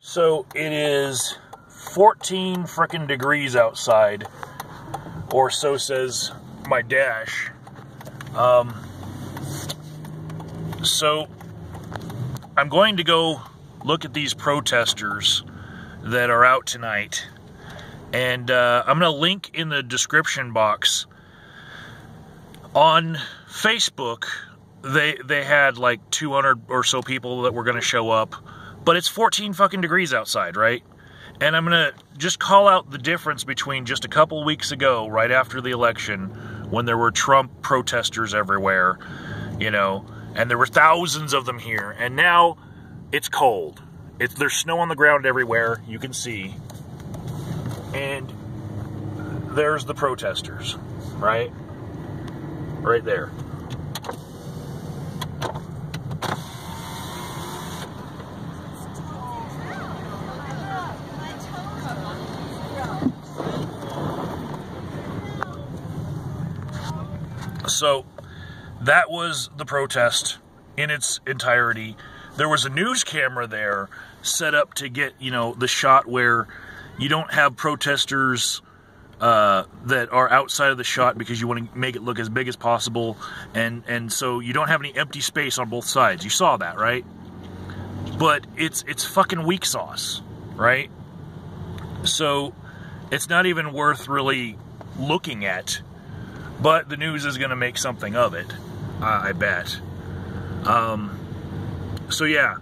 So it is 14 frickin' degrees outside, or so says my dash. So I'm going to go look at these protesters that are out tonight, and I'm going to link in the description box. On Facebook, they had like 200 or so people that were going to show up, but it's 14 fucking degrees outside, right? And I'm going to just call out the difference between just a couple weeks ago, right after the election, when there were Trump protesters everywhere, you know, and there were thousands of them here, and now it's cold. There's snow on the ground everywhere, you can see, and there's the protesters, right? Right there. So that was the protest in its entirety. There was a news camera there set up to get, you know, the shot where you don't have protesters that are outside of the shot because you want to make it look as big as possible, and so you don't have any empty space on both sides. You saw that, right? But it's fucking weak sauce, right? So it's not even worth really looking at, but the news is going to make something of it, I bet. So yeah,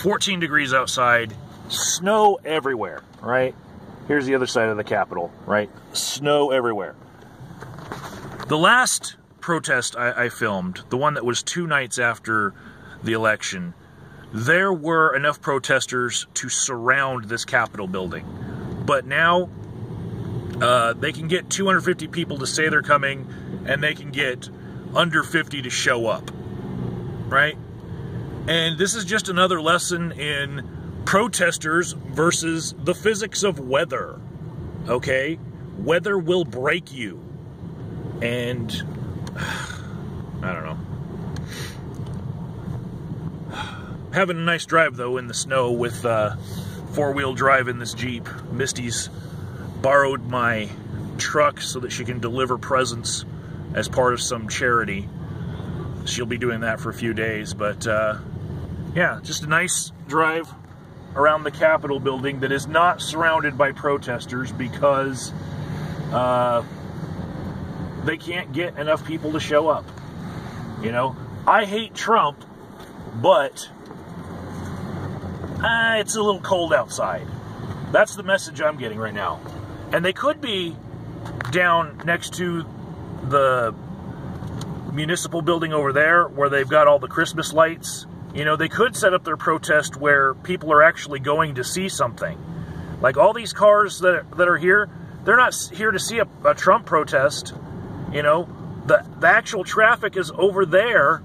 14 degrees outside, snow everywhere, right? Here's the other side of the Capitol, right? Snow everywhere. The last protest I filmed, the one that was 2 nights after the election, there were enough protesters to surround this Capitol building. But now, they can get 250 people to say they're coming, and they can get under 50 to show up, right? And this is just another lesson in protesters versus the physics of weather, okay? Weather will break you. And I don't know. Having a nice drive, though, in the snow with four-wheel drive in this Jeep. Misty's borrowed my truck so that she can deliver presents as part of some charity. She'll be doing that for a few days, but yeah, just a nice drive around the Capitol building that is not surrounded by protesters because they can't get enough people to show up. You know, I hate Trump, but it's a little cold outside. That's the message I'm getting right now. And they could be down next to the municipal building over there where they've got all the Christmas lights. You know, they could set up their protest where people are actually going to see something. Like all these cars that are here, they're not here to see a Trump protest. You know, the actual traffic is over there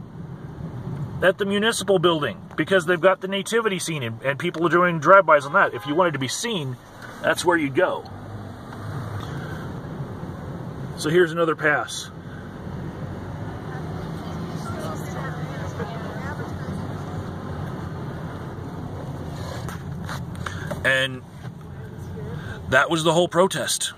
at the municipal building because they've got the nativity scene and people are doing drive-bys on that. If you wanted to be seen, that's where you'd go. So here's another pass. And that was the whole protest.